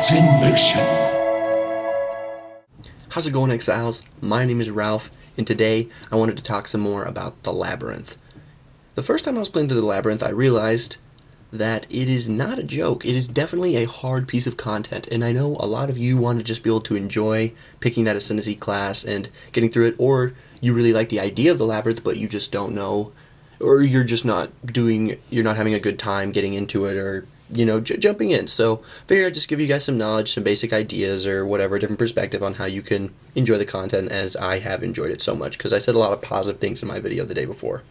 It's in motion. How's it going, Exiles? My name is Ralph, and today I wanted to talk some more about the Labyrinth. The first time I was playing through the Labyrinth, I realized that it is not a joke. It is definitely a hard piece of content, and I know a lot of you want to just be able to enjoy picking that Ascendancy class and getting through it, or you really like the idea of the Labyrinth, but you just don't know, or you're just not having a good time getting into it, or jumping in. So figured I'd just give you guys some knowledge, some basic ideas, or whatever, different perspective on how you can enjoy the content as I have enjoyed it so much, because I said a lot of positive things in my video the day before.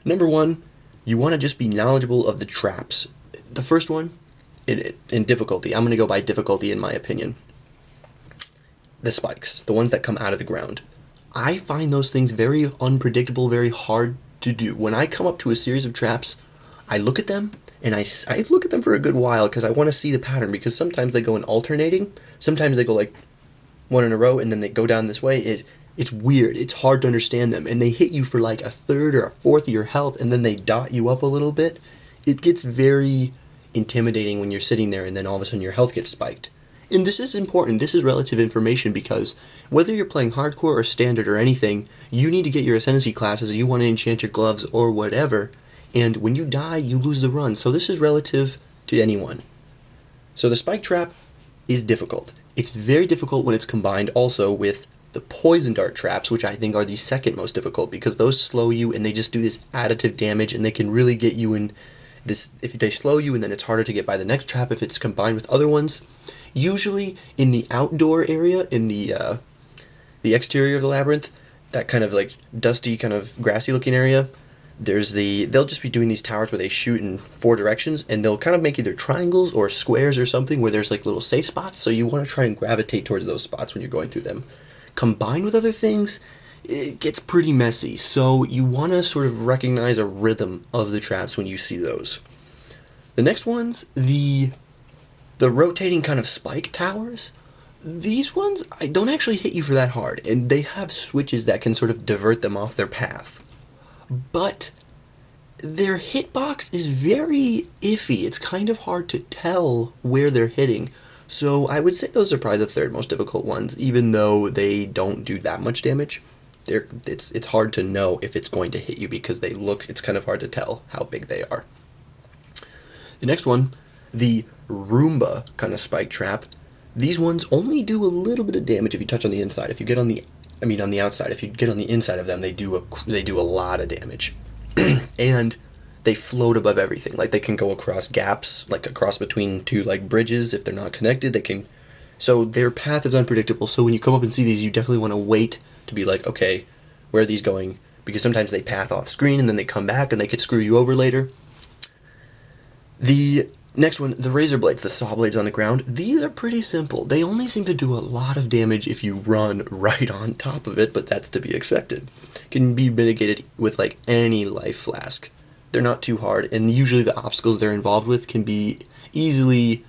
Number one, you want to just be knowledgeable of the traps. The first one, in difficulty, I'm going to go by difficulty in my opinion. The spikes, the ones that come out of the ground. I find those things very unpredictable, very hard to do. When I come up to a series of traps, I look at them, and I look at them for a good while because I want to see the pattern, because sometimes they go in alternating, sometimes they go like one in a row and then they go down this way. It's weird, it's hard to understand them, and they hit you for like a third or a fourth of your health and then they dot you up a little bit. It gets very intimidating when you're sitting there and then all of a sudden your health gets spiked. And this is important, this is relative information, because whether you're playing hardcore or standard or anything, you need to get your Ascendancy classes, you want to enchant your gloves or whatever, and when you die, you lose the run. So this is relative to anyone. So the spike trap is difficult. It's very difficult when it's combined also with the poison dart traps, which I think are the second most difficult, because those slow you and they just do this additive damage, and they can really get you in this. If they slow you, and then it's harder to get by the next trap if it's combined with other ones. Usually in the outdoor area, in the exterior of the Labyrinth, that kind of like dusty, kind of grassy looking area, they'll just be doing these towers where they shoot in four directions, and they'll kind of make either triangles or squares or something where there's like little safe spots, so you want to try and gravitate towards those spots when you're going through them. Combined with other things, it gets pretty messy, so you want to sort of recognize a rhythm of the traps when you see those. The next one's the rotating kind of spike towers. These ones, I don't actually hit you for that hard, and they have switches that can sort of divert them off their path. But their hitbox is very iffy. It's kind of hard to tell where they're hitting. So I would say those are probably the third most difficult ones, even though they don't do that much damage. It's hard to know if it's going to hit you because it's kind of hard to tell how big they are. The next one, the Roomba kind of spike trap. These ones only do a little bit of damage if you touch on the inside. If you get on the outside, if you get on the inside of them, they do a lot of damage. And they float above everything. Like, they can go across gaps, like across between two like bridges if they're not connected. So their path is unpredictable. So when you come up and see these, you definitely want to wait to be like, okay, where are these going? Because sometimes they path off screen and then they come back and they could screw you over later. The next one, the razor blades, the saw blades on the ground. These are pretty simple. They only seem to do a lot of damage if you run right on top of it, but that's to be expected. Can be mitigated with like any life flask. They're not too hard, and usually the obstacles they're involved with can be easily,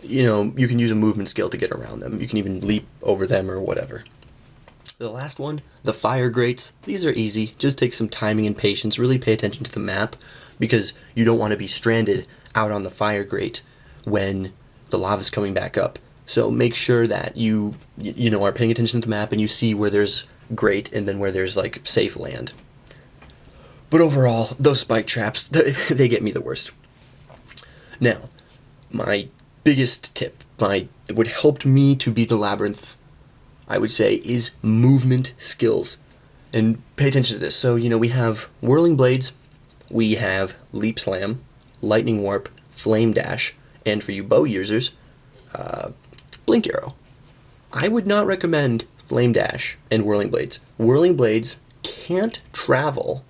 you can use a movement skill to get around them. You can even leap over them or whatever. The last one, the fire grates. These are easy. Just take some timing and patience. Really pay attention to the map, because you don't want to be stranded out on the fire grate when the lava's coming back up. So make sure that you are paying attention to the map and you see where there's grate and then where there's like safe land. But overall, those spike traps, they get me the worst. Now, my biggest tip, what helped me to beat the Labyrinth, I would say, is movement skills. And pay attention to this. So, we have Whirling Blades, we have Leap Slam, Lightning Warp, Flame Dash, and for you bow users, Blink Arrow. I would not recommend Flame Dash and Whirling Blades. Whirling Blades can't travel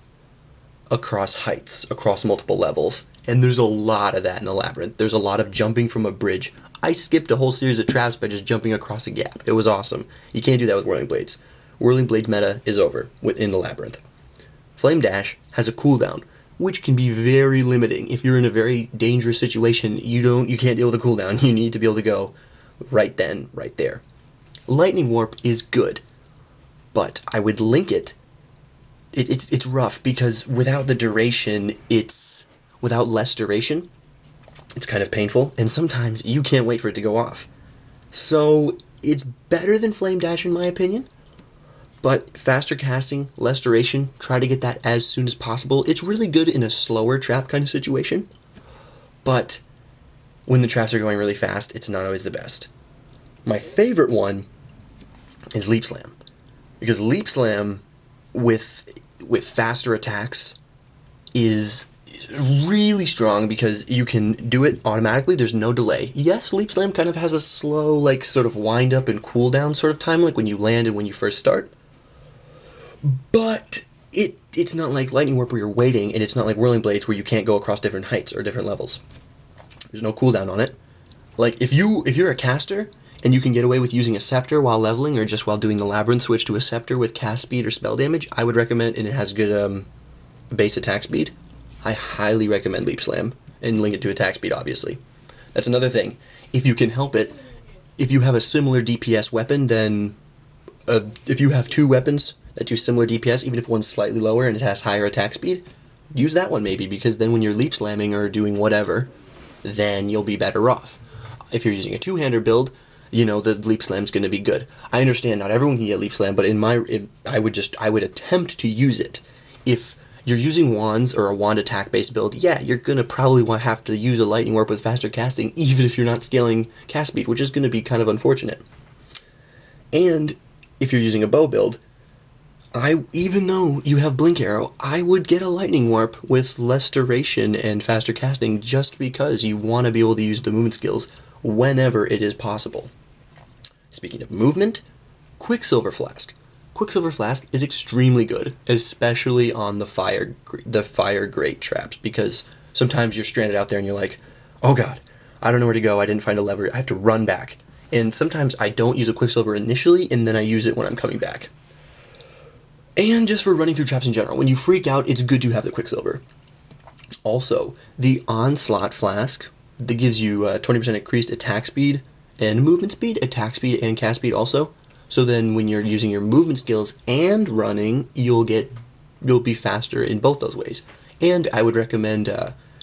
across heights, across multiple levels, and there's a lot of that in the Labyrinth. There's a lot of jumping from a bridge. I skipped a whole series of traps by just jumping across a gap. It was awesome. You can't do that with Whirling Blades. Whirling Blades meta is over within the Labyrinth. Flame Dash has a cooldown, which can be very limiting. If you're in a very dangerous situation, you can't deal with a cooldown. You need to be able to go right then, right there. Lightning Warp is good, but I would link it. It's rough because without the duration, without less duration, It's kind of painful, and sometimes you can't wait for it to go off. So it's better than Flame Dash in my opinion, but faster casting, less duration, try to get that as soon as possible. It's really good in a slower trap kind of situation, but when the traps are going really fast, it's not always the best. My favorite one is Leap Slam, because Leap Slam with faster attacks is really strong because you can do it automatically. There's no delay. Yes, Leap Slam kind of has a slow, like, sort of wind up and cool down sort of time, like when you land and when you first start. But it's not like Lightning Warp where you're waiting, and it's not like Whirling Blades where you can't go across different heights or different levels. There's no cooldown on it. Like, if you're a caster and you can get away with using a Scepter while leveling or just while doing the Labyrinth, switch to a Scepter with cast speed or spell damage, I would recommend, and it has good base attack speed, I highly recommend Leap Slam, and link it to attack speed, obviously. That's another thing. If you can help it, if you have a similar DPS weapon, then if you have two weapons that do similar DPS, even if one's slightly lower and it has higher attack speed, use that one maybe, because then when you're Leap Slamming or doing whatever, then you'll be better off. If you're using a two-hander build, the Leap Slam's going to be good. I understand not everyone can get Leap Slam, but I would attempt to use it. If you're using wands or a wand attack-based build, yeah, you're going to probably have to use a Lightning Warp with faster casting, even if you're not scaling cast speed, which is going to be kind of unfortunate. And if you're using a bow build, even though you have Blink Arrow, I would get a Lightning Warp with less duration and faster casting just because you want to be able to use the movement skills whenever it is possible. Speaking of movement, Quicksilver Flask. Quicksilver Flask is extremely good, especially on the fire grate traps, because sometimes you're stranded out there and you're like, oh god, I don't know where to go, I didn't find a lever, I have to run back. And sometimes I don't use a Quicksilver initially, and then I use it when I'm coming back. And just for running through traps in general, when you freak out, it's good to have the Quicksilver. Also, the Onslaught Flask, that gives you 20% increased attack speed and movement speed, attack speed and cast speed also. So then when you're using your movement skills and running, you'll be faster in both those ways. And I would recommend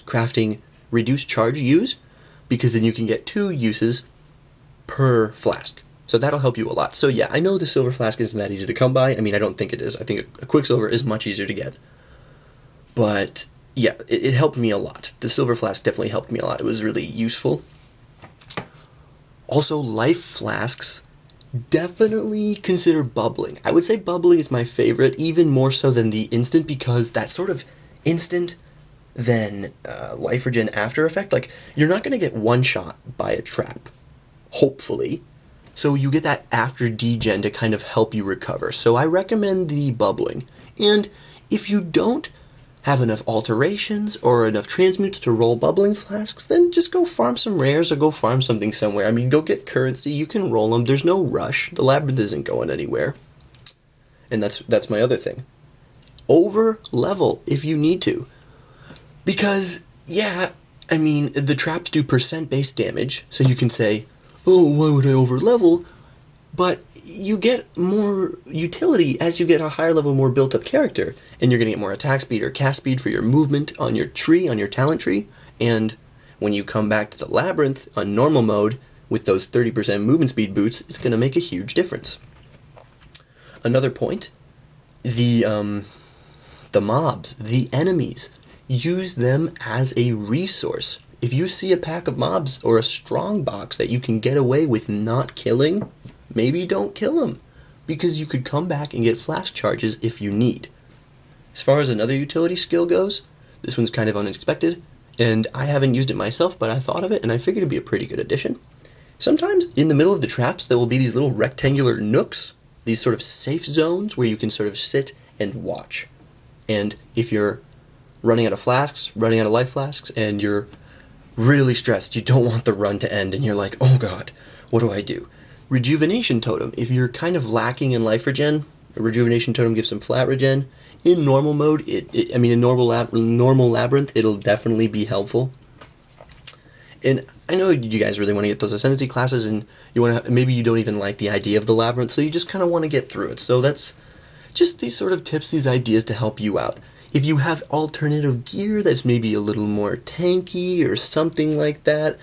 crafting Reduced Charge Use, because then you can get 2 uses per flask. So that'll help you a lot. So yeah, I know the Silver Flask isn't that easy to come by. I mean, I don't think it is. I think a Quicksilver is much easier to get. But yeah, it helped me a lot. The Silver Flask definitely helped me a lot. It was really useful. Also, Life Flasks, definitely consider bubbling. I would say bubbling is my favorite, even more so than the instant, because that sort of instant then life regen after effect, like, you're not going to get one shot by a trap, hopefully. So you get that after degen to kind of help you recover. So I recommend the bubbling. And if you don't have enough alterations or enough transmutes to roll bubbling flasks, then just go farm some rares or go farm something somewhere. I mean, go get currency, you can roll them, there's no rush, the Labyrinth isn't going anywhere. And that's my other thing. Over level if you need to. Because, yeah, I mean, the traps do percent base damage, so you can say, oh, why would I over level? But you get more utility as you get a higher level, more built up character, and you're going to get more attack speed or cast speed for your movement on your tree, on your talent tree, and when you come back to the Labyrinth on normal mode with those 30% movement speed boots, it's going to make a huge difference. Another point, the mobs, the enemies, use them as a resource. If you see a pack of mobs or a strong box that you can get away with not killing, maybe don't kill them, because you could come back and get flask charges if you need. As far as another utility skill goes, this one's kind of unexpected, and I haven't used it myself, but I thought of it, and I figured it'd be a pretty good addition. Sometimes in the middle of the traps, there will be these little rectangular nooks, these sort of safe zones where you can sort of sit and watch. And if you're running out of flasks, running out of life flasks, and you're really stressed, you don't want the run to end, and you're like, oh god, what do I do? Rejuvenation Totem. If you're kind of lacking in life regen, a Rejuvenation Totem gives some flat regen. In normal mode, in normal Labyrinth, it'll definitely be helpful. And I know you guys really want to get those Ascendancy classes, and maybe you don't even like the idea of the Labyrinth, so you just kind of want to get through it. So that's just these sort of tips, these ideas to help you out. If you have alternative gear that's maybe a little more tanky or something like that,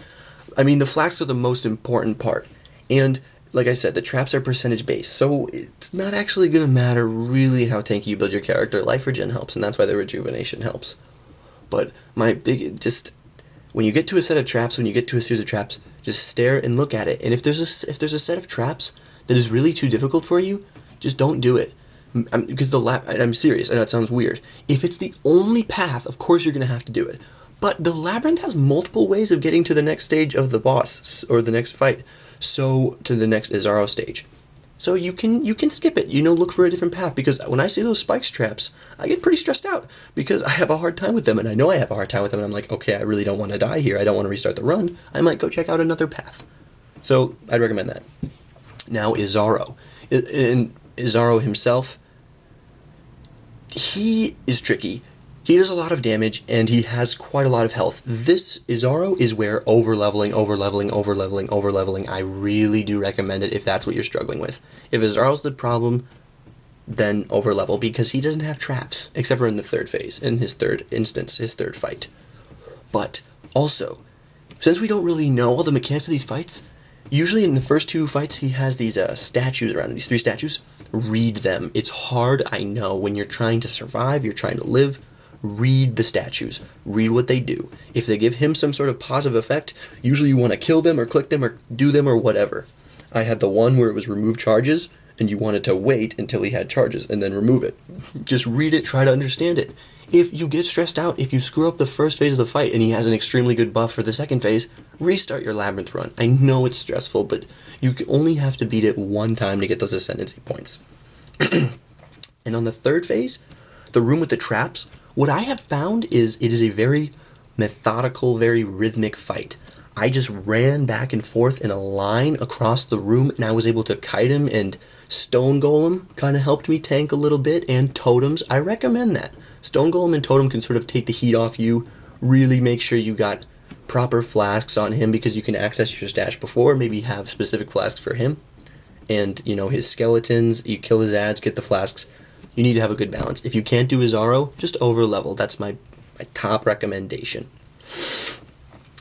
I mean, the Flasks are the most important part. And like I said, the traps are percentage based, so it's not actually going to matter really how tanky you build your character. Life regen helps, and that's why the rejuvenation helps. But when you get to a set of traps, when you get to a series of traps, just stare and look at it. And if there's a set of traps that is really too difficult for you, just don't do it. Because I'm serious, I know it sounds weird. If it's the only path, of course you're going to have to do it. But the Labyrinth has multiple ways of getting to the next stage of the boss, or the next fight. So, to the next Izaro stage. So you can skip it, look for a different path, because when I see those spikes traps, I get pretty stressed out, because I have a hard time with them, and I know I have a hard time with them, and I'm like, okay, I really don't want to die here, I don't want to restart the run, I might go check out another path. So, I'd recommend that. Now, Izaro. Izaro himself, he is tricky. He does a lot of damage, and he has quite a lot of health. This Izaro is where overleveling, I really do recommend it if that's what you're struggling with. If Izaro's the problem, then overlevel, because he doesn't have traps, except for in the third phase, in his third instance, his third fight. But, also, since we don't really know all the mechanics of these fights, usually in the first two fights he has these statues around him, these 3 statues. Read them. It's hard, I know, when you're trying to survive, you're trying to live. Read the statues. Read what they do. If they give him some sort of positive effect, usually you want to kill them or click them or do them or whatever. I had the one where it was remove charges, and you wanted to wait until he had charges and then remove it. Just read it, try to understand it. If you get stressed out, if you screw up the first phase of the fight and he has an extremely good buff for the second phase, restart your Labyrinth run. I know it's stressful, but you only have to beat it one time to get those ascendancy points. And on the third phase, the room with the traps, what I have found is it is a very methodical, very rhythmic fight. I just ran back and forth in a line across the room, and I was able to kite him, and Stone Golem kind of helped me tank a little bit, and totems. I recommend that. Stone Golem and totem can sort of take the heat off you, really make sure you got proper flasks on him, because you can access your stash before, maybe have specific flasks for him. And, his skeletons, you kill his ads, get the flasks. You need to have a good balance. If you can't do Izaro, just overlevel. That's my top recommendation.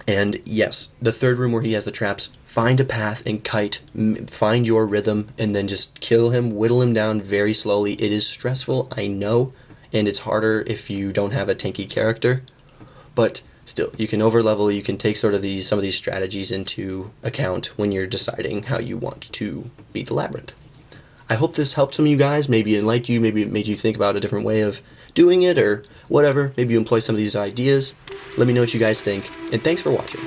And yes, the third room where he has the traps, find a path and kite, find your rhythm, and then just kill him, whittle him down very slowly. It is stressful, I know, and it's harder if you don't have a tanky character, but still, you can overlevel, you can take some of these strategies into account when you're deciding how you want to beat the Labyrinth. I hope this helped some of you guys, maybe it enlightened you, maybe it made you think about a different way of doing it, or whatever. Maybe you employ some of these ideas. Let me know what you guys think, and thanks for watching.